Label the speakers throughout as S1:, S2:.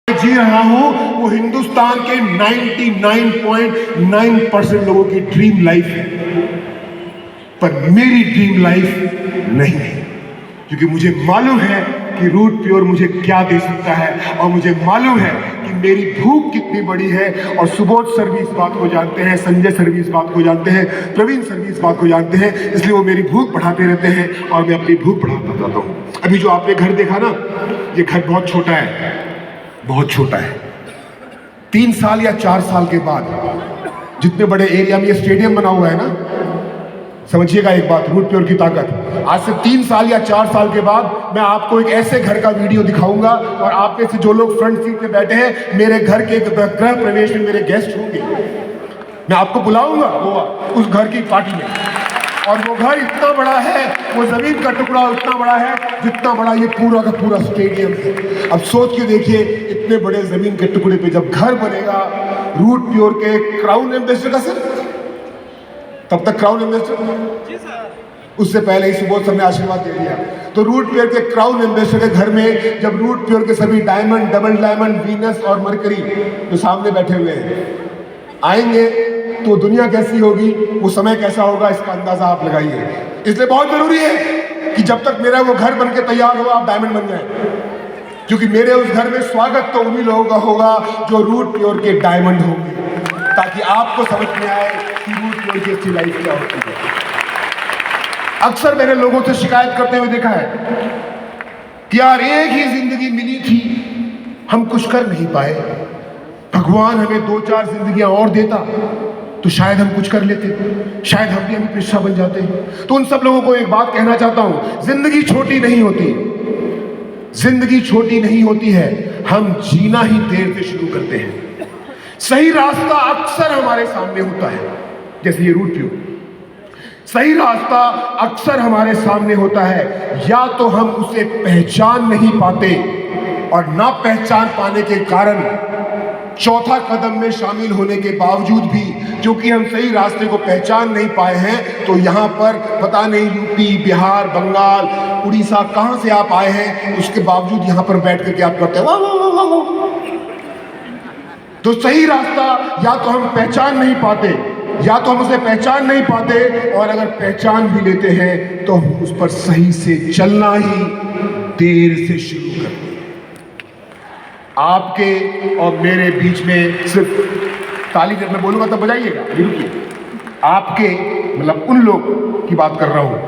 S1: जी रहा हूं वो हिंदुस्तान के 99.9% लोगों की ड्रीम लाइफ है, पर मेरी ड्रीम लाइफ नहीं है, क्योंकि मुझे मालूम है कि रूट प्योर मुझे क्या दे सकता है, और मुझे मालूम है कि मेरी भूख कितनी बड़ी है। और सुबोध सर भी इस बात को जानते हैं, संजय सर भी इस बात को जानते हैं, प्रवीण सर भी इस बात को जानते हैं, इसलिए वो मेरी भूख बढ़ाते रहते हैं और मैं अपनी भूख बढ़ाता जाता हूँ। अभी जो आपने घर देखा ना, ये घर बहुत छोटा है, बहुत छोटा है। 3 साल या 4 साल के बाद जितने बड़े एरिया में ये स्टेडियम बना हुआ है ना, समझिएगा एक बात, रूट प्योर की ताकत। आज से 3 साल या 4 साल के बाद मैं आपको एक ऐसे घर का वीडियो दिखाऊंगा, और आप में से जो लोग फ्रंट सीट पे बैठे हैं, मेरे घर के गृह प्रवेश में मेरे गेस्ट होंगे, मैं आपको बुलाऊंगा वो उस घर की पार्टी में। और वो घर इतना बड़ा है, वो जमीन का टुकड़ा इतना बड़ा है जितना बड़ा ये पूरा का पूरा स्टेडियम है। अब सोच के देखिए, इतने बड़े जमीन के टुकड़े पे जब घर बनेगा रूट प्योर के क्राउन एम्बेसडर का, सर तब तक क्राउन एम्बेसडर, उससे पहले ही सुबोध सर ने आशीर्वाद दे दिया। तो रूट प्योर के क्राउन एम्बेसडर के घर में जब रूट प्योर के सभी डायमंड, डबल डायमंड, वीनस और मरकरी जो सामने बैठे हुए हैं आएंगे, तो दुनिया कैसी होगी, वो समय कैसा होगा, इसका अंदाजा आप लगाइए। इसलिए बहुत जरूरी है कि जब तक मेरा वो घर बनके तैयार हो, आप डायमंड बन जाए, क्योंकि मेरे उस घर में स्वागत तो उन्हीं लोगों का होगा जो रूट प्योर के डायमंड होंगे, ताकि आपको समझ में आए कि रूट प्योर की अच्छी लाइफ क्या होती है। अक्सर मैंने लोगों से शिकायत करते हुए देखा है कि यार एक ही जिंदगी मिली थी, हम कुछ कर नहीं पाए, भगवान हमें 2-4 जिंदगियां और देता तो शायद हम कुछ कर लेते, शायद हम भी पेशा बन जाते। तो उन सब लोगों को एक बात कहना चाहता हूं, जिंदगी छोटी नहीं होती, जिंदगी छोटी नहीं होती है, हम जीना ही देर से शुरू करते हैं। सही रास्ता अक्सर हमारे सामने होता है, जैसे ये रूट प्योर, सही रास्ता अक्सर हमारे सामने होता है, या तो हम उसे पहचान नहीं पाते, और ना पहचान पाने के कारण चौथा कदम में शामिल होने के बावजूद भी, क्योंकि हम सही रास्ते को पहचान नहीं पाए हैं, तो यहां पर पता नहीं यूपी, बिहार, बंगाल, उड़ीसा कहां से आप आए हैं, उसके बावजूद यहां पर बैठ करके आप करते हैं वाह वाह वाह वाह। तो सही रास्ता या तो हम पहचान नहीं पाते, या तो हम उसे पहचान नहीं पाते, और अगर पहचान भी लेते हैं तो हम उस पर सही से चलना ही देर से शुरू करते हैं। आपके और मेरे बीच में सिर्फ ताली जब मैं बोलूंगा तब बजाइएगा, रुकिए। आपके मतलब उन लोग की बात कर रहा हूं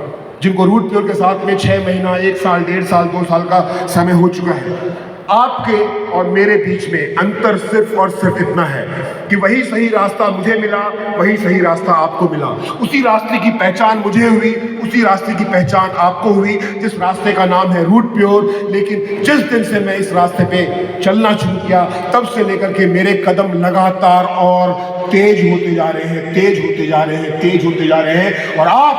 S1: जिनको रूट प्योर के साथ में 6 महीना, 1 साल, 1.5 साल, 2 साल का समय हो चुका है। आपके और मेरे बीच में अंतर सिर्फ और सिर्फ इतना है कि वही सही रास्ता मुझे मिला, वही सही रास्ता आपको मिला। उसी रास्ते की पहचान मुझे हुई, उसी रास्ते की पहचान आपको हुई, जिस रास्ते का नाम है रूट प्योर। लेकिन जिस दिन से मैं इस रास्ते पे चलना शुरू किया, तब से लेकर के मेरे कदम लगातार और तेज होते जा रहे हैं, तेज होते जा रहे हैं, तेज होते जा रहे हैं। और आप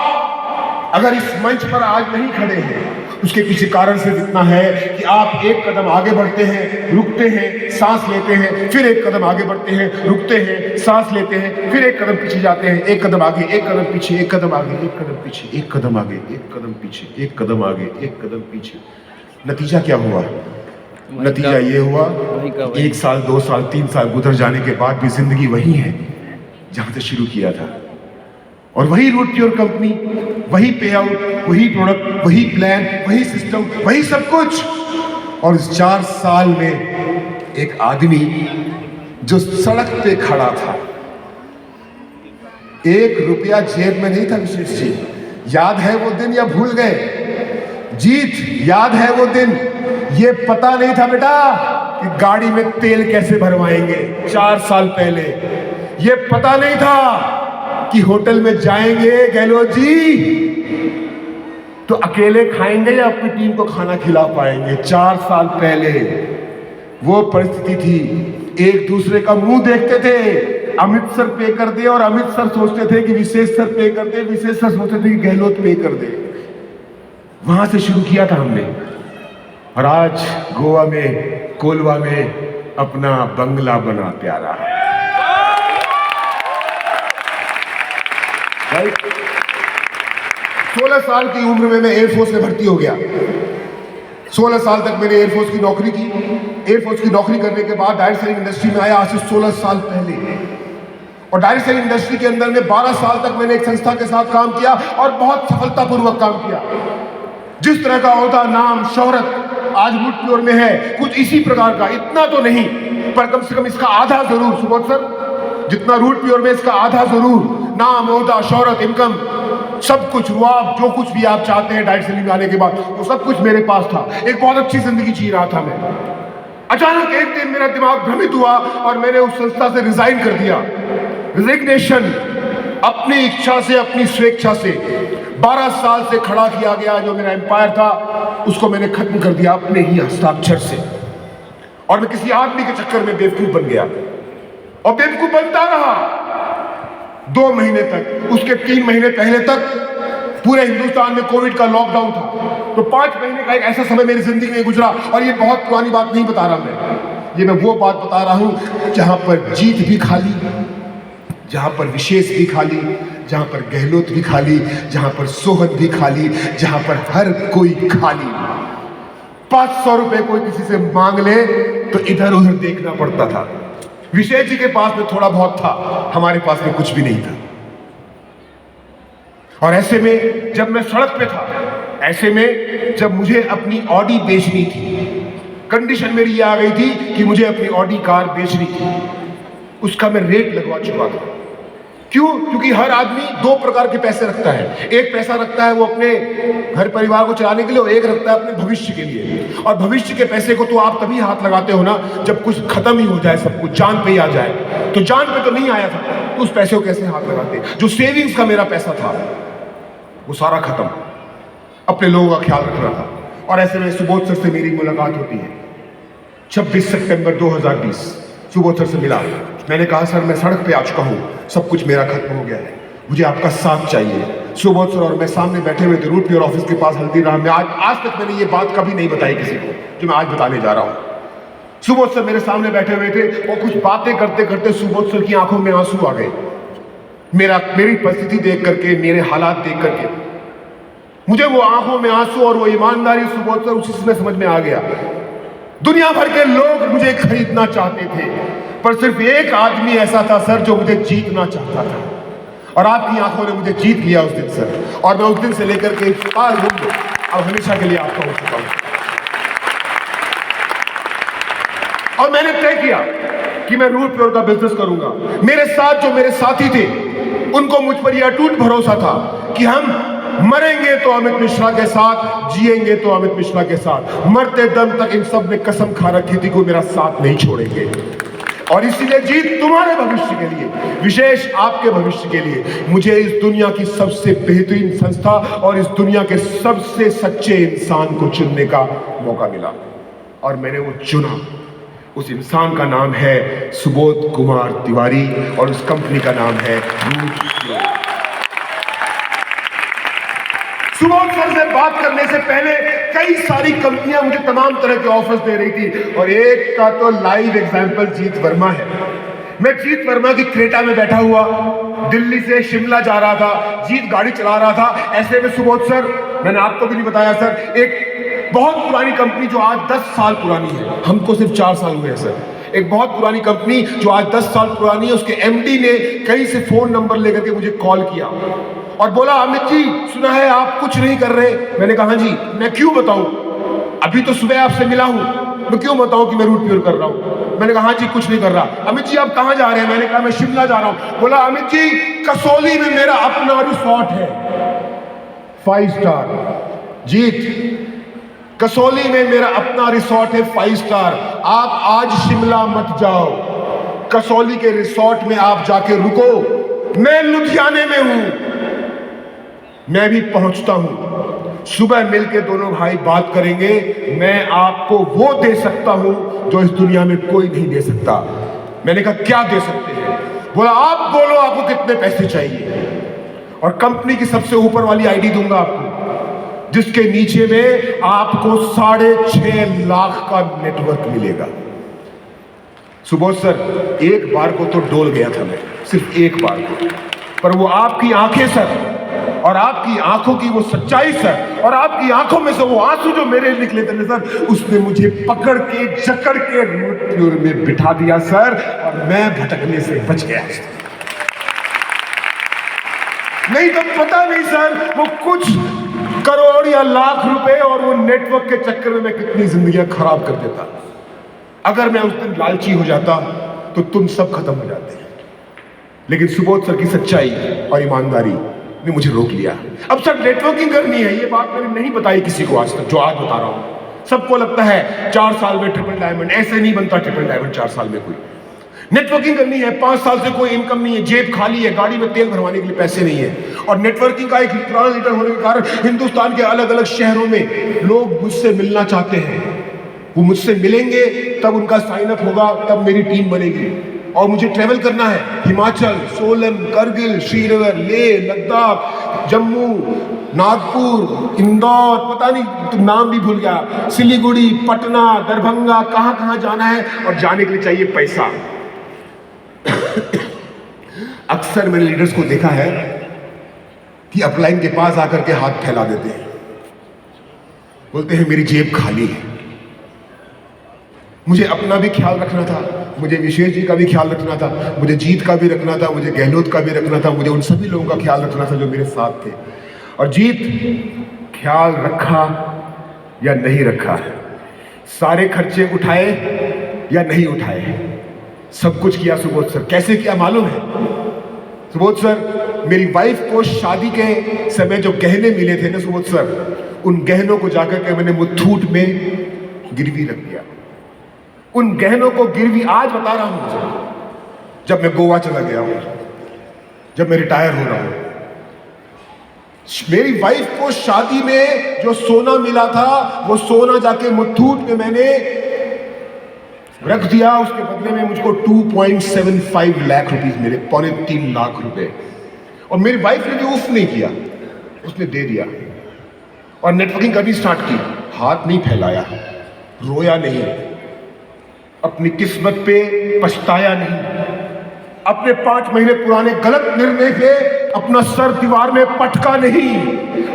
S1: अगर इस मंच पर आज नहीं खड़े हैं, उसके पीछे कारण सिर्फ इतना है कि आप एक कदम आगे बढ़ते हैं, रुकते हैं, सांस लेते हैं, फिर एक कदम आगे बढ़ते हैं, रुकते हैं, सांस लेते हैं, फिर एक कदम पीछे जाते हैं, एक कदम आगे, एक कदम पीछे, एक कदम आगे, एक कदम पीछे, एक कदम आगे, एक कदम पीछे, एक कदम आगे, एक कदम पीछे। नतीजा क्या हुआ? नतीजा ये हुआ, 1 साल, 2 साल, 3 साल गुजर जाने के बाद भी जिंदगी वही है जहां से शुरू किया था। और वही रूट प्योर कंपनी, वही पे आउट, वही प्रोडक्ट, वही प्लान, वही सिस्टम, वही सब कुछ। और इस 4 साल में एक आदमी जो सड़क पे खड़ा था, 1 रुपया जेब में नहीं था। विशेष जी, याद है वो दिन या भूल गए? जीत, याद है वो दिन? ये पता नहीं था बेटा कि गाड़ी में तेल कैसे भरवाएंगे। 4 साल पहले ये पता नहीं था कि होटल में जाएंगे गहलोत जी तो अकेले खाएंगे या अपनी टीम को खाना खिला पाएंगे। 4 साल पहले वो परिस्थिति थी, एक दूसरे का मुंह देखते थे, अमित सर पे कर दे, और अमित सर सोचते थे कि विशेष सर पे कर दे, विशेष सर सोचते थे कि गहलोत पे कर दे। वहां से शुरू किया था हमने, और आज गोवा में, कोलवा में अपना बंगला बना प्यारा। 16 साल की उम्र में मैं एयरफोर्स में भर्ती हो गया। 16 साल तक मैंने एयरफोर्स की नौकरी की। एयरफोर्स की नौकरी करने के बाद डायरेक्ट सेलिंग इंडस्ट्री में आया आज से 16 साल पहले। और डायरेक्ट सेलिंग इंडस्ट्री के अंदर में 12 साल तक मैंने एक संस्था के साथ काम किया और बहुत सफलतापूर्वक काम किया। जिस तरह का ओहदा, नाम, शोहरत आज रूट प्योर में है, कुछ इसी प्रकार का, इतना तो नहीं पर कम से कम इसका आधा जरूर। सुबोध सर, जितना रूट प्योर में इसका आधा जरूर, नाम, ओहदा, शोहरत, इनकम, सब कुछ, रुआब, जो कुछ भी आप चाहते हैं डायरेक्ट सेलिंग में आने के बाद, वो सब कुछ मेरे पास था। एक बहुत अच्छी जिंदगी जी रहा था मैं। अचानक एक दिन मेरा दिमाग भ्रमित हुआ और मैंने उस संस्था से रिजाइन कर दिया। रिजिग्नेशन, अपनी इच्छा से, अपनी स्वेच्छा से 12 साल से खड़ा किया गया जो मेरा एम्पायर था, उसको मैंने खत्म कर दिया अपने ही हस्ताक्षर से। और मैं किसी आदमी के चक्कर में बेवकूफ बन गया और बेवकूफ बनता रहा 2 महीने तक। उसके 3 महीने पहले तक पूरे हिंदुस्तान में कोविड का लॉकडाउन था, तो 5 महीने का एक ऐसा समय मेरी जिंदगी में गुजरा। और ये बहुत पुरानी बात नहीं बता रहा मैं वो बात बता रहा हूं जहां पर जीत भी खाली, जहां पर विशेष भी खाली, जहां पर गहलोत भी खाली, जहां पर सोहन भी खाली, जहां पर हर कोई खाली। 500 रुपए कोई किसी से मांग ले तो इधर उधर देखना पड़ता था। विशेष जी के पास में थोड़ा बहुत था, हमारे पास में कुछ भी नहीं था। और ऐसे में जब मैं सड़क पे था, ऐसे में जब मुझे अपनी ऑडी बेचनी थी, कंडीशन मेरी ये आ गई थी कि मुझे अपनी ऑडी कार बेचनी थी, उसका मैं रेट लगवा चुका था। क्यों? क्योंकि हर आदमी 2 प्रकार के पैसे रखता है। एक पैसा रखता है वो अपने घर परिवार को चलाने के लिए, और एक रखता है अपने भविष्य के लिए। और भविष्य के पैसे को तो आप तभी हाथ लगाते हो ना जब कुछ खत्म ही हो जाए, सब कुछ जान पे ही आ जाए। तो जान पे तो नहीं आया था, तो उस पैसे को कैसे हाथ लगाते? जो सेविंग्स का मेरा पैसा था वो सारा खत्म, अपने लोगों का ख्याल रखना था। और ऐसे में सुबोध सर से मेरी मुलाकात होती है 26 सितंबर 2020। सुबोध सर से मिला, मैंने कहा सर मैं सड़क पे आ चुका हूँ, सब कुछ मेरा खत्म हो गया है, मुझे आपका साथ चाहिए। सुबोध सर और मैं सामने बैठे हुए थे रूट प्योर ऑफिस के पास हल्दीराम में। आज तक मैंने ये बात कभी नहीं बताई किसी को, जो मैं आज बताने जा रहा हूँ। सुबोध सर मेरे सामने बैठे हुए थे और कुछ बातें करते करते सुबोध सर की आंखों में आंसू आ गए। मेरी परिस्थिति देख करके, मेरे हालात देख करके मुझे वो आंखों में आंसू और वो ईमानदारी सुबोध सर उसी समय समझ में आ गया। दुनिया भर के लोग मुझे खरीदना चाहते थे, पर सिर्फ एक आदमी ऐसा था सर जो मुझे जीतना चाहता था। और आपकी आंखों ने मुझे जीत लिया उस दिन सर, और मैं उस दिन से लेकर के अब हमेशा के लिए आपका हो चुका हूं। और मैंने तय किया कि मैं रूट प्योर का बिजनेस करूंगा। मेरे साथ जो मेरे साथी थे उनको मुझ पर यह अटूट भरोसा था कि हम मरेंगे तो अमित मिश्रा के साथ, जिएंगे तो अमित मिश्रा के साथ। मरते दम तक इन सब ने कसम खा रखी थी कि मेरा साथ नहीं छोड़ेंगे। और इसीलिए जीत तुम्हारे भविष्य के लिए, विशेष आपके भविष्य के लिए, मुझे इस दुनिया की सबसे बेहतरीन संस्था और इस दुनिया के सबसे सच्चे इंसान को चुनने का मौका मिला। और मैंने वो चुना। उस इंसान का नाम है सुबोध कुमार तिवारी और उस कंपनी का नाम है रूट प्योर। सुबोध सर से बात करने से पहले कई सारी कंपनियां मुझे तमाम तरह के ऑफर्स दे रही थी, और एक का तो लाइव एग्जांपल जीत वर्मा है। मैं जीत वर्मा की क्रेटा में बैठा हुआ दिल्ली से शिमला जा रहा था, जीत गाड़ी चला रहा था। ऐसे में सुबोध सर, मैंने आपको भी नहीं बताया सर, एक बहुत पुरानी कंपनी जो आज 10 साल पुरानी है, हमको सिर्फ 4 साल हुए हैं सर, एक बहुत पुरानी कंपनी जो आज 10 साल पुरानी है, उसके एमडी ने कहीं से फोन नंबर लेकर के मुझे कॉल किया और बोला अमित जी सुना है आप कुछ नहीं कर रहे। मैंने कहा जी, मैं क्यों बताऊं, अभी तो सुबह आपसे मिला हूं, मैं क्यों बताऊं कि मैं रूट प्योर कर रहा हूं। मैंने कहा हाँ जी कुछ नहीं कर रहा। अमित जी आप कहां जा रहे हैं? मैंने कहा मैं शिमला जा रहा हूं। बोला अमित जी कसौली में मेरा अपना रिसोर्ट है 5 स्टार। जीत, कसौली में मेरा अपना रिसोर्ट है 5 स्टार। आप आज शिमला मत जाओ, कसौली के रिसोर्ट में आप जाके रुको, मैं लुधियाने में हूं, मैं भी पहुंचता हूं, सुबह मिलके दोनों भाई बात करेंगे। मैं आपको वो दे सकता हूं जो इस दुनिया में कोई नहीं दे सकता। मैंने कहा क्या दे सकते हैं? बोला आप बोलो आपको कितने पैसे चाहिए, और कंपनी की सबसे ऊपर वाली आईडी दूंगा आपको, जिसके नीचे में आपको 6.5 लाख का नेटवर्क मिलेगा। सुबोध सर एक बार को तो डोल गया था मैं, सिर्फ एक बार को, पर वो आपकी आंखें सर, और आपकी आंखों की वो सच्चाई सर, और आपकी आंखों में से वो आंसू जो मेरे निकले थे ना सर, उसने मुझे पकड़ के जकड़ के रूट प्योर में बिठा दिया सर, और मैं भटकने से बच गया। नहीं तो पता नहीं सर, वो कुछ करोड़ या लाख रुपए और वो नेटवर्क के चक्कर में मैं कितनी जिंदगियां खराब कर देता। अगर मैं उस दिन लालची हो जाता तो तुम सब खत्म हो जाते। लेकिन सुबोध सर की सच्चाई और ईमानदारी ने मुझे रोक लिया। अब सर नेटवर्किंग करनी है, ये बात मैंने नहीं बताई किसी को आज तक, जो आज बता रहा हूं। सबको लगता है 4 साल में ट्रिपल डायमंड, ऐसे नहीं बनता ट्रिपल डायमंड 4 साल में। कोई नेटवर्किंग करनी है, 5 साल से कोई इनकम नहीं है, जेब खाली है, गाड़ी में तेल भरवाने के लिए पैसे नहीं है। और नेटवर्किंग का एक लीडर होने के कारण हिंदुस्तान के अलग अलग शहरों में लोग मुझसे मिलना चाहते हैं। वो मुझसे मिलेंगे तब उनका साइन अप होगा, तब मेरी टीम बनेगी। और मुझे ट्रेवल करना है, हिमाचल, सोलन, करगिल, श्रीनगर, लेह, लद्दाख, जम्मू, नागपुर, इंदौर, पता नहीं नाम भी भूल गया, सिलीगुड़ी, पटना, दरभंगा, कहां कहां जाना है। और जाने के लिए चाहिए पैसा। अक्सर मैंने लीडर्स को देखा है कि अपलाइन के पास आकर के हाथ फैला देते हैं, बोलते हैं मेरी जेब खाली है। मुझे अपना भी ख्याल रखना था, मुझे विशेष जी का भी ख्याल रखना था, मुझे जीत का भी रखना था, मुझे गहलोत का भी रखना था, मुझे उन सभी लोगों का ख्याल रखना था जो मेरे साथ थे। और जीत ख्याल रखा या नहीं रखा, सारे खर्चे उठाए या नहीं उठाए, सब कुछ किया सुबोध सर। कैसे किया मालूम है? सुबोध सर, मेरी वाइफ को शादी के समय जो गहने मिले थे ना सुबोध सर, उन गहनों को जाकर के मैंने मुथूट में गिरवी रख दिया। उन गहनों को गिरवी आज बता रहा हूं मुझे, जब मैं गोवा चला गया हूं, जब मैं रिटायर हो रहा हूं, मेरी वाइफ को शादी में जो सोना मिला था वो सोना जाके मुथूट में मैंने रख दिया। उसके बदले में मुझको 2.75 लाख रुपीस मिले, 3.25 लाख रुपए। और मेरी वाइफ ने भी उफ नहीं किया, उसने दे दिया और नेटवर्किंग करनी स्टार्ट की। हाथ नहीं फैलाया, रोया नहीं, अपनी किस्मत पे पछताया नहीं, अपने 5 महीने पुराने गलत निर्णय पे अपना सर दीवार में पटका नहीं,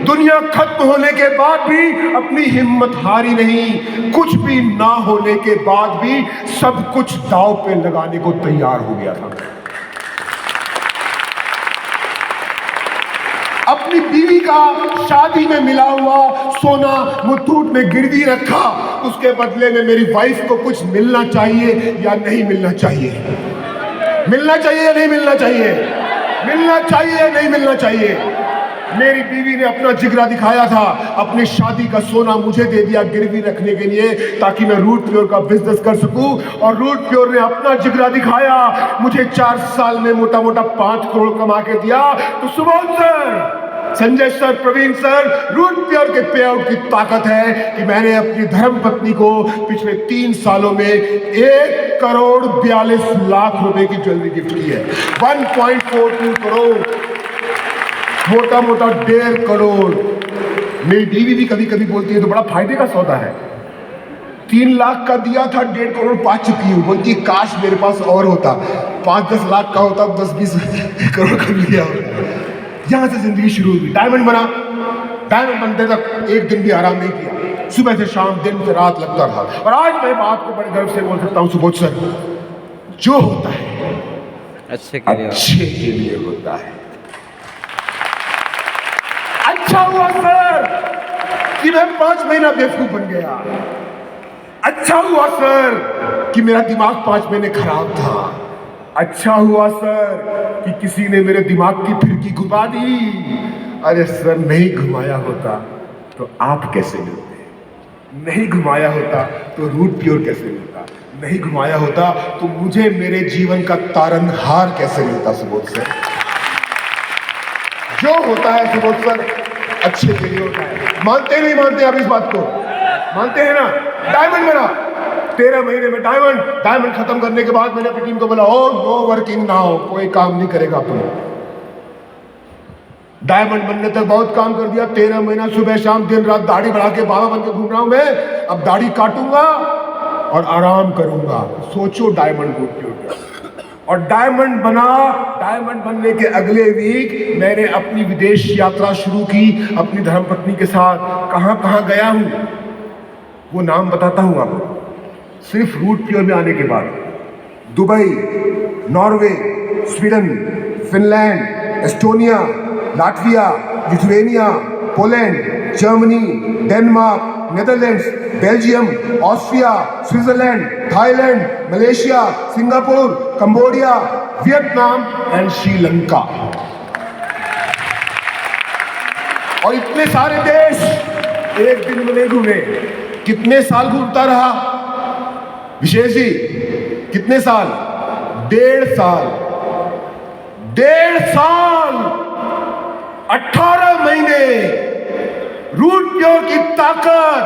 S1: दुनिया खत्म होने के बाद भी अपनी हिम्मत हारी नहीं, कुछ भी ना होने के बाद भी सब कुछ दांव पे लगाने को तैयार हो गया था। अपनी बीवी का शादी में मिला हुआ सोना मुथूट में गिरवी रखा, उसके बदले में मेरी वाइफ को कुछ मिलना चाहिए या नहीं मिलना चाहिए, मिलना चाहिए या नहीं मिलना चाहिए, मिलना चाहिए या नहीं मिलना चाहिए। मेरी बीवी ने अपना जिगरा दिखाया था, अपनी शादी का सोना मुझे दे दिया गिरवी रखने के लिए, ताकि मैं रूट प्योर का बिजनेस कर सकूं। और रूट प्योर ने अपना जिगरा दिखाया, मुझे 4 साल में मोटा मोटा 5 करोड़ कमा के दिया। तो Subodh sir, Sanjay sir, Praveen sir, root pure के पे आउट की ताकत है कि मैंने अपनी धर्म पत्नी को पिछले 3 सालों में 1 करोड़ 42 लाख रुपए की ज्वेलरी गिफ्ट की है। 1.42 करोड़, मोटा मोटा 1.5 करोड़। मेरी बीवी भी कभी कभी बोलती है तो बड़ा फायदे का सौदा है, 3 लाख का दिया था, 1.5 करोड़ पा चुकी हूँ। बोलती है काश मेरे पास और होता, 5-10 लाख का होता, 10-20 करोड़ का लिया होता। यहां से जिंदगी शुरू हुई, डायमंड बना। डायमंड बनते तक एक दिन भी आराम नहीं किया, सुबह से शाम, दिन से रात लगता रहा। और आज मैं बात को बड़े गर्व से बोल सकता हूं सुबोध सर, जो होता है अच्छे के लिए होता है। अच्छा हुआ सर कि मैं 5 महीना बेवकूफ बन गया। अच्छा हुआ सर कि मेरा दिमाग 5 महीने खराब था। अच्छा हुआ सर कि किसी ने मेरे दिमाग की फिरकी घुमा दी। अरे सर, नहीं घुमाया होता तो आप कैसे मिलते, नहीं घुमाया होता तो रूट प्योर कैसे मिलता, नहीं घुमाया होता तो मुझे मेरे जीवन का तारनहार कैसे मिलता। सुबोध सर, जो होता है सुबोध सर अच्छे के लिए होता है। मानते नहीं मानते आप इस बात को? मानते हैं ना? डायमंड बना 13 महीने में, डायमंड खत्म करने के बाद मैंने अपनी टीम को बोला, ओ नो वर्किंग नाउ, कोई काम नहीं करेगा अपन। डायमंड बनने तक बहुत काम कर दिया, 13 महीना सुबह शाम दिन रात दाढ़ी बढ़ा के बाबा बन के घूम रहा हूं मैं। अब दाढ़ी काटूंगा और आराम करूंगा। सोचो डायमंड रूट प्योर, और डायमंड बना। डायमंड बनने के अगले वीक मैंने अपनी विदेश यात्रा शुरू की अपनी धर्मपत्नी के साथ। कहां कहां गया हूं वो नाम बताता हूं आपको। सिर्फ रूट प्योर में आने के बाद Dubai, Norway, Sweden, Finland, Estonia, Latvia, Lithuania, Poland, Germany, Denmark, Netherlands, Belgium, Austria, Switzerland, Thailand, Malaysia, Singapore, Cambodia, Vietnam and Sri Lanka. और इतने सारे देश एक दिन में नहीं घूमे। कितने साल घूमता रहा विशेष जी? कितने साल? 1.5 साल। 1.5 साल, 18 महीने। रूट प्योर की ताकत,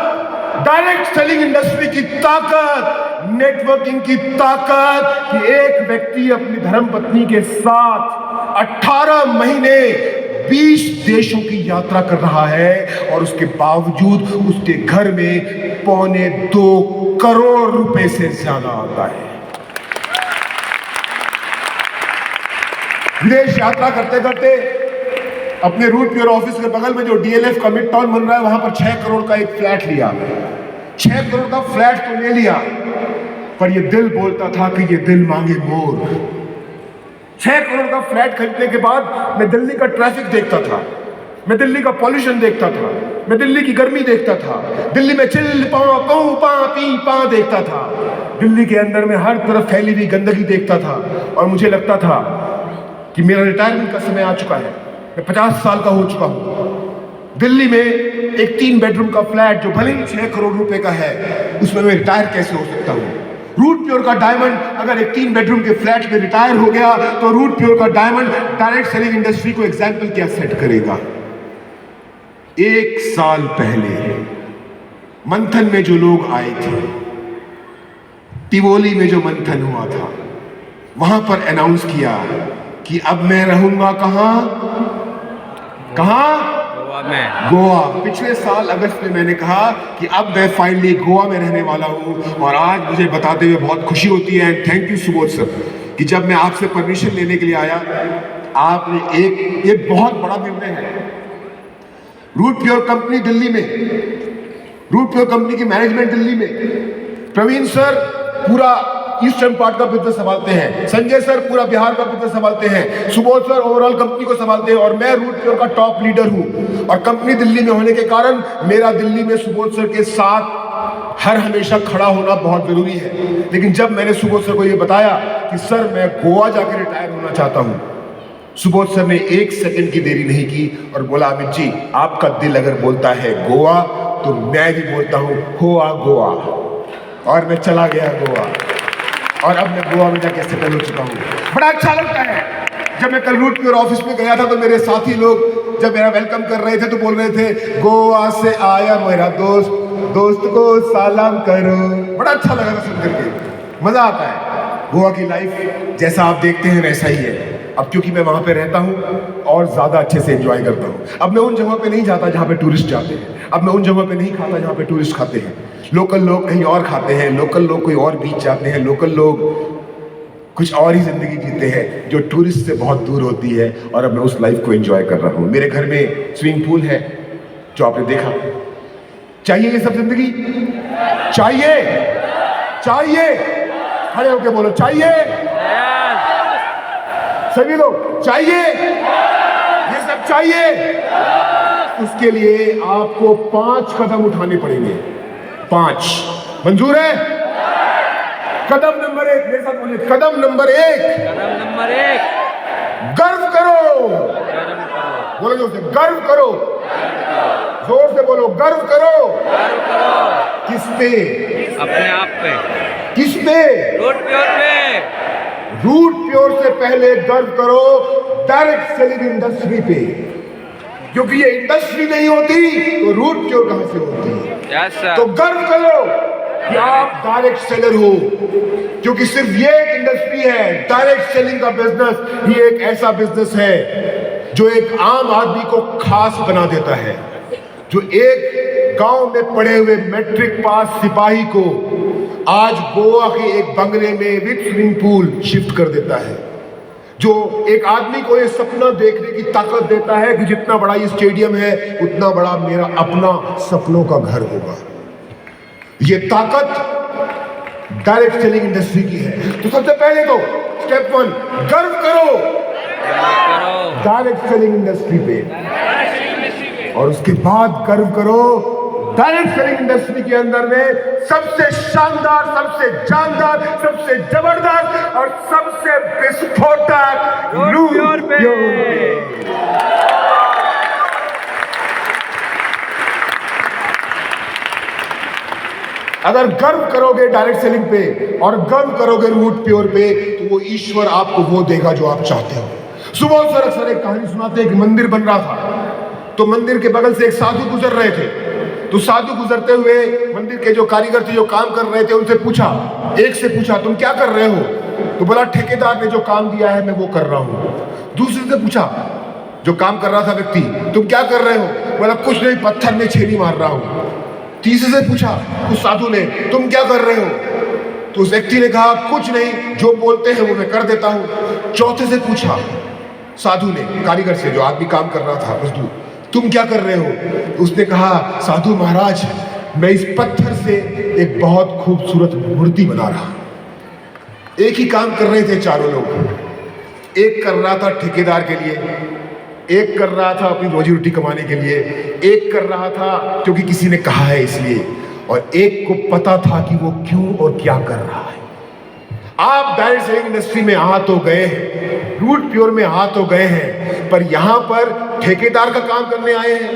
S1: डायरेक्ट सेलिंग इंडस्ट्री की ताकत, नेटवर्किंग की ताकत कि एक व्यक्ति अपनी धर्मपत्नी के साथ 18 महीने 20 देशों की यात्रा कर रहा है और उसके बावजूद उसके घर में 2.25 करोड़ रुपए से ज्यादा आता है। विदेश यात्रा करते करते अपने रूट प्योर ऑफिस के बगल में जो डीएलएफ का मिड टाउन बन रहा है वहां पर 6 करोड़ का एक फ्लैट लिया। 6 करोड़ का फ्लैट तो ले लिया, पर ये दिल बोलता था कि ये दिल मांगे मोर। 6 करोड़ का फ्लैट खरीदने के बाद मैं दिल्ली का ट्रैफिक देखता था, मैं दिल्ली का पॉल्यूशन देखता था, मैं दिल्ली की गर्मी देखता था, दिल्ली में चिल पा पौ पा पी पा देखता था, दिल्ली के अंदर में हर तरफ फैली हुई गंदगी देखता था। और मुझे लगता था कि मेरा रिटायरमेंट का समय आ चुका है, मैं 50 साल का हो चुका हूं। दिल्ली में एक 3 बेडरूम का फ्लैट जो भले ही 6 करोड़ रुपए का है, उसमें मैं रिटायर कैसे हो सकता हूं? रूट प्योर का डायमंड अगर एक 3 बेडरूम के फ्लैट में रिटायर हो गया तो रूट प्योर का डायमंड डायरेक्ट सेलिंग इंडस्ट्री को एग्जाम्पल क्या सेट करेगा? 1 साल पहले मंथन में जो लोग आए थे, टिवोली में जो मंथन हुआ था, वहां पर अनाउंस किया कि अब मैं रहूंगा कहां?
S2: गोवा में।
S1: गोवा। पिछले साल अगस्त में मैंने कहा कि अब मैं फाइनली गोवा में रहने वाला हूं और आज मुझे बताते हुए बहुत खुशी होती है, and thank you Subodh sir, कि जब मैं आपसे परमिशन लेने के लिए आया, आपने एक बहुत बड़ा निर्णय है। रूट प्योर कंपनी दिल्ली में, रूट प्योर कंपनी की मैनेजमेंट दिल्ली में, प्रवीण सर पूरा ईस्टर्न पार्ट का बिजनेस संभालते हैं, संजय सर पूरा बिहार का बिजनेस संभालते हैं, सुबोध सर ओवरऑल कंपनी को संभालते हैं और मैं रूट प्योर का टॉप लीडर हूं। और कंपनी दिल्ली में होने के कारण मेरा दिल्ली में सुबोध सर के साथ हर हमेशा खड़ा होना बहुत जरूरी है। लेकिन जब मैंने सुबोध सर को यह बताया कि सर मैं गोवा जाकर रिटायर होना चाहता हूं, सुबोध सर ने 1 सेकंड की देरी नहीं की और बोला, अमित जी आपका दिल अगर बोलता है गोवा तो मैं भी बोलता हूं गोवा गोवा। और मैं चला गया गोवा और अब मैं गोवा में जाके सेटल हो चुका हूँ। बड़ा अच्छा लगता है। जब मैं कल रूट प्योर ऑफिस में गया था तो मेरे साथी लोग जब मेरा वेलकम कर रहे थे तो बोल रहे थे, गोवा से आया मेरा दोस्त, दोस्त को सलाम करो। बड़ा अच्छा लगा था सुन करके, मजा आता है। गोवा की लाइफ जैसा आप देखते हैं वैसा ही है। अब क्योंकि मैं वहां पे रहता हूं और ज्यादा अच्छे से एंजॉय करता हूं। अब मैं उन जगहों पे नहीं जाता जहां पे टूरिस्ट जाते हैं, अब मैं उन जगहों पे नहीं खाता जहां पे टूरिस्ट खाते हैं। लोकल लोग कहीं और खाते हैं, लोकल लोग कोई और बीच जाते हैं, लोकल लोग कुछ और ही जिंदगी जीते हैं जो टूरिस्ट से बहुत दूर होती है। और अब मैं उस लाइफ को एंजॉय कर रहा हूं। मेरे घर में स्विमिंग पूल है जो आपने देखा। चाहिए ये सब जिंदगी? चाहिए? चाहिए? खड़े होके बोलो चाहिए। सभी लोग चाहिए? ये सब चाहिए? उसके लिए आपको 5 कदम उठाने पड़ेंगे। 5 मंजूर है? कदम नंबर 1 मेरे साथ बोलिए। कदम नंबर 1, गर्व करो। बोलो जोर से, गर्व करो। जोर से बोलो, गर्व करो। किस पे?
S2: अपने आप पे।
S1: किस पे?
S2: रूट प्योर पे।
S1: रूट प्योर से पहले गर्व करो डायरेक्ट सेलिंग इंडस्ट्री पे, क्योंकि ये इंडस्ट्री नहीं होती तो रूट प्योर कहां से होती है?
S2: Yes, sir.
S1: तो गर्व करो कि आप डायरेक्ट सेलर हो, क्योंकि सिर्फ ये एक इंडस्ट्री है। डायरेक्ट सेलिंग का बिजनेस ही एक ऐसा बिजनेस है जो एक आम आदमी को खास बना देता है, जो एक गांव में पड़े हुए मैट्रिक पास सिपाही को आज गोवा के एक बंगले में विद स्विमिंग पूल शिफ्ट कर देता है, जो एक आदमी को ये सपना देखने की ताकत देता है कि जितना बड़ा ये स्टेडियम है उतना बड़ा मेरा अपना सपनों का घर होगा। ये ताकत डायरेक्ट सेलिंग इंडस्ट्री की है। तो सबसे पहले तो स्टेप 1, गर्व करो डायरेक्ट सेलिंग इंडस्ट्री पे, और उसके बाद गर्व करो डायरेक्ट सेलिंग इंडस्ट्री के अंदर में सबसे शानदार, सबसे जानदार, सबसे जबरदस्त और सबसे विस्फोटक रूट प्योर पे। अगर गर्व करोगे डायरेक्ट सेलिंग पे और गर्व करोगे रूट प्योर पे, तो वो ईश्वर आपको वो देगा जो आप चाहते हो। सुबह सर अक्सर एक कहानी सुनाते हैं कि मंदिर बन रहा था, तो मंदिर के बगल से एक साधु गुजर रहे थे। तो साधु गुजरते हुए मंदिर के जो कारीगर थे, जो काम कर रहे थे, उनसे पूछा, एक से पूछा तुम क्या कर रहे हो? तो बोला ठेकेदार ने जो काम दिया है मैं वो कर रहा हूं। दूसरे से पूछा, जो काम कर रहा था व्यक्ति, तुम क्या कर रहे हो? बोला कुछ नहीं, पत्थर में छेनी मार रहा हूं। तीसरे से पूछा उस साधु ने, तुम क्या कर रहे हो? तो उस व्यक्ति ने कहा कुछ नहीं, जो बोलते हैं वो मैं कर देता हूं। चौथे से पूछा साधु ने, कारीगर से, जो आदमी काम कर रहा था मजदूर, तुम क्या कर रहे हो? उसने कहा साधु महाराज, मैं इस पत्थर से एक बहुत खूबसूरत मूर्ति बना रहा हूं। एक ही काम कर रहे थे चारों लोग। एक कर रहा था ठेकेदार के लिए, एक कर रहा था अपनी रोजी रोटी कमाने के लिए, एक कर रहा था क्योंकि किसी ने कहा है इसलिए, और एक को पता था कि वो क्यों और क्या कर रहा है। आप डायरेक्ट सेलिंग इंडस्ट्री में आ तो गए हैं, रूट प्योर में आ तो गए हैं, पर यहां पर ठेकेदार का काम करने आए हैं,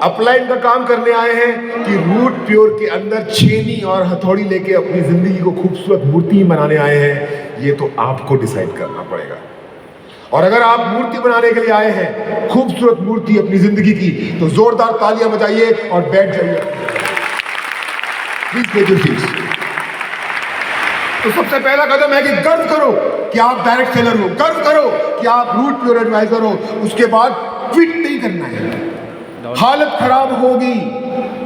S1: अपलाइन का काम करने आए हैं, कि रूट प्योर के अंदर छेनी और हथौड़ी लेके अपनी जिंदगी को खूबसूरत मूर्ति बनाने आए हैं। ये तो आपको डिसाइड करना पड़ेगा। और अगर आप मूर्ति बनाने के लिए आए हैं, खूबसूरत मूर्ति अपनी जिंदगी की, तो जोरदार तालियां बजाइए और बैठ जाइए। Please take your seats. तो सबसे पहला कदम है कि गर्व करो कि आप डायरेक्ट सेलर हो, गर्व करो कि आप रूट प्योर एडवाइजर हो। उसके बाद क्विट नहीं करना है। हालत खराब होगी,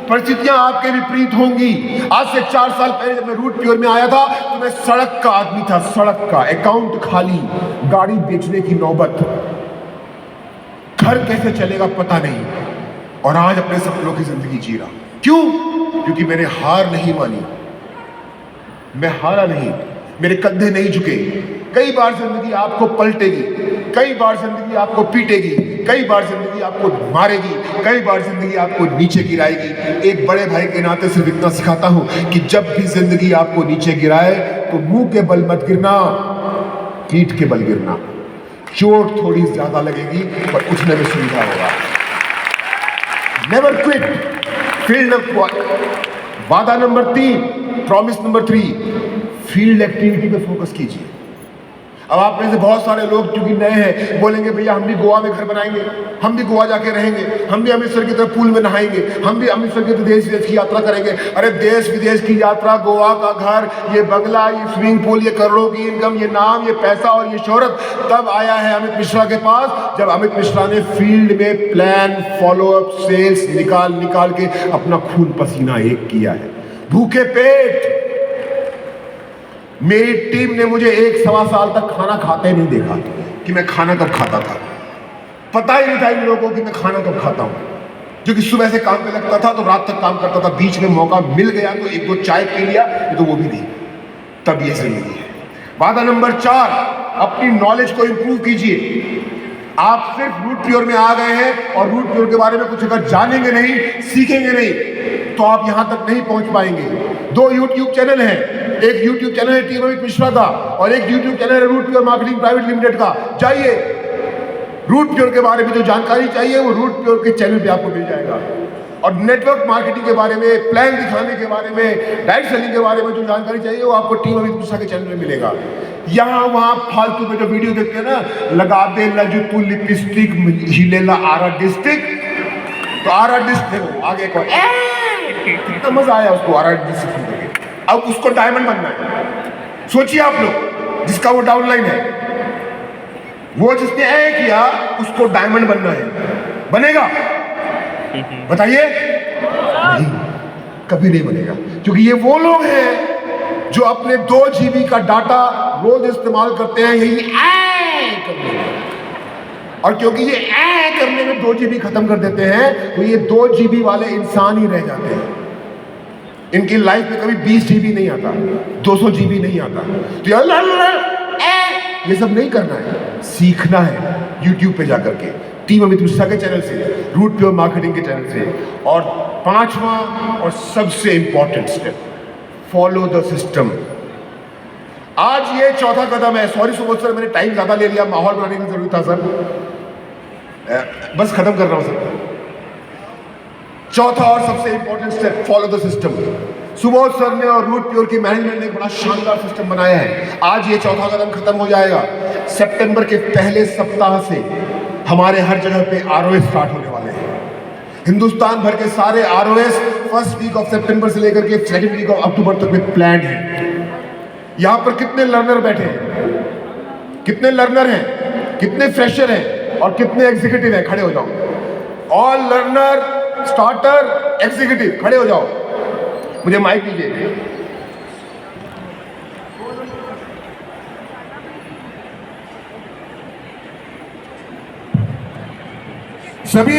S1: परिस्थितियां आपके विपरीत होंगी। आज से 4 साल पहले जब मैं रूट प्योर में आया था, तो मैं सड़क का आदमी था, सड़क का, अकाउंट खाली, गाड़ी बेचने की नौबत, घर कैसे चलेगा पता नहीं, और आज अपने सपनों की जिंदगी जी रहा। क्यों? क्योंकि मैंने हार नहीं मानी, मैं हारा नहीं, मेरे कंधे नहीं झुके। कई बार जिंदगी आपको पलटेगी, कई बार जिंदगी आपको पीटेगी, कई बार जिंदगी आपको मारेगी, कई बार जिंदगी आपको नीचे गिराएगी। एक बड़े भाई के नाते सिर्फ इतना सिखाता हूं कि जब भी जिंदगी आपको नीचे गिराए तो मुंह के बल मत गिरना, पीठ के बल गिरना। चोट थोड़ी ज्यादा लगेगी पर उठने में सुविधा होगा। नेवर क्विट, फील्ड ऑफ वादा number 3, promise number 3, field activity पे फोकस कीजिए। अब आप में से बहुत सारे लोग क्योंकि नए हैं बोलेंगे भैया हम भी गोवा में घर बनाएंगे, हम भी गोवा जाके रहेंगे, हम भी अमृतसर की तरफ पूल में नहाएंगे, हम भी अमृतसर की देश विदेश की यात्रा करेंगे। अरे देश विदेश की यात्रा, गोवा का घर, ये बंगला, ये स्विमिंग पूल, ये करोड़ों की इनकम, ये नाम, ये पैसा और ये शोहरत तब आया है अमित मिश्रा के पास जब अमित मिश्रा ने फील्ड में प्लान, फॉलोअप, सेल्स निकाल के अपना खून पसीना एक किया है। भूखे पेट। मेरी टीम ने मुझे 1-1.25 साल तक खाना खाते नहीं देखा कि मैं खाना कब खाता था। पता ही नहीं था इन लोगों को कि मैं खाना कब खाता हूं, क्योंकि सुबह से काम पे लगता था तो रात तक काम करता था। बीच में मौका मिल गया तो 1-2 चाय पी लिया, तो वो भी नहीं। तब ये जिंदगी है। वादा नंबर 4, अपनी नॉलेज को इंप्रूव कीजिए। आप सिर्फ रूट प्योर में आ गए हैं और रूट प्योर के बारे में कुछ अगर जानेंगे नहीं, सीखेंगे नहीं, तो आप यहां तक नहीं पहुंच पाएंगे। 2 YouTube चैनल हैं, एक YouTube चैनल है टीम अमित मिश्रा का और एक YouTube चैनल है root pure marketing private limited का। जाइए, रूट प्योर के बारे में जो जानकारी चाहिए वो रूट प्योर के चैनल पे आपको मिल जाएगा। और नेटवर्क मार्केटिंग के बारे में, प्लान दिखाने के बारे में, डायरेक्ट सेलिंग के बारे में जो जानकारी चाहिए वो आपको टीम अमित मिश्रा के चैनल में मिलेगा। यहाँ वहाँ फालतू में जो वीडियो देखते हैं ना, लगा दे लजू तू लिपस्टिक हिलेला आरा डिस्ट्रिक्ट, तो आरा डिस्ट्रिक्ट आगे को कितना मजा आया उसको आरा डिस्ट्रिक्ट देखे। अब उसको डायमंड बनना है। सोचिए आप लोग, जिसका वो डाउनलाइन है, वो जिसने ए किया उसको डायमंड बनना है, बनेगा? बताइए, नहीं, कभी नहीं बनेगा। क्योंकि ये वो लोग हैं जो अपने 2 GB का डाटा रोज इस्तेमाल करते हैं यही करने में। और क्योंकि ये करने में 2 GB खत्म कर देते हैं तो ये 2 GB वाले इंसान ही रह जाते हैं। इनकी लाइफ में कभी 20 GB नहीं आता, 200 GB नहीं आता। तो ये सब नहीं करना है, सीखना है YouTube पे जाकर के, टीम अमित मिश्रा के चैनल से, रूट प्योर मार्केटिंग के चैनल से। और 5वां और सबसे important step, follow the system. आज ये 4था कदम है। सॉरी सुबोध सर, मैंने टाइम ज्यादा ले लिया, माहौल बनाने की जरूरत था सर, बस खत्म कर रहा हूं सर। 4था और सबसे important step, follow the system. Subodh sir ने और रूट प्योर की मैनेजमेंट ने एक बड़ा शानदार सिस्टम बनाया है। आज ये 4था कदम खत्म हो जाएगा। सितंबर के पहले सप्ताह से हमारे हर जगह पे ROS स्टार्ट होने वाले हैं। हिंदुस्तान भर के सारे ROS फर्स्ट वीक ऑफ सितंबर से लेकर के सेकंड वीक ऑफ अक्टूबर तक में प्लान है। यहां पर कितने लर्नर बैठे हैं, कितने लर्नर हैं, कितने फ्रेशर हैं और कितने एग्जीक्यूटिव हैं? खड़े हो जाओ। ऑल लर्नर, स्टार्टर, एग्जीक्यूटिव खड़े हो जाओ। मुझे माइक दीजिए। सभी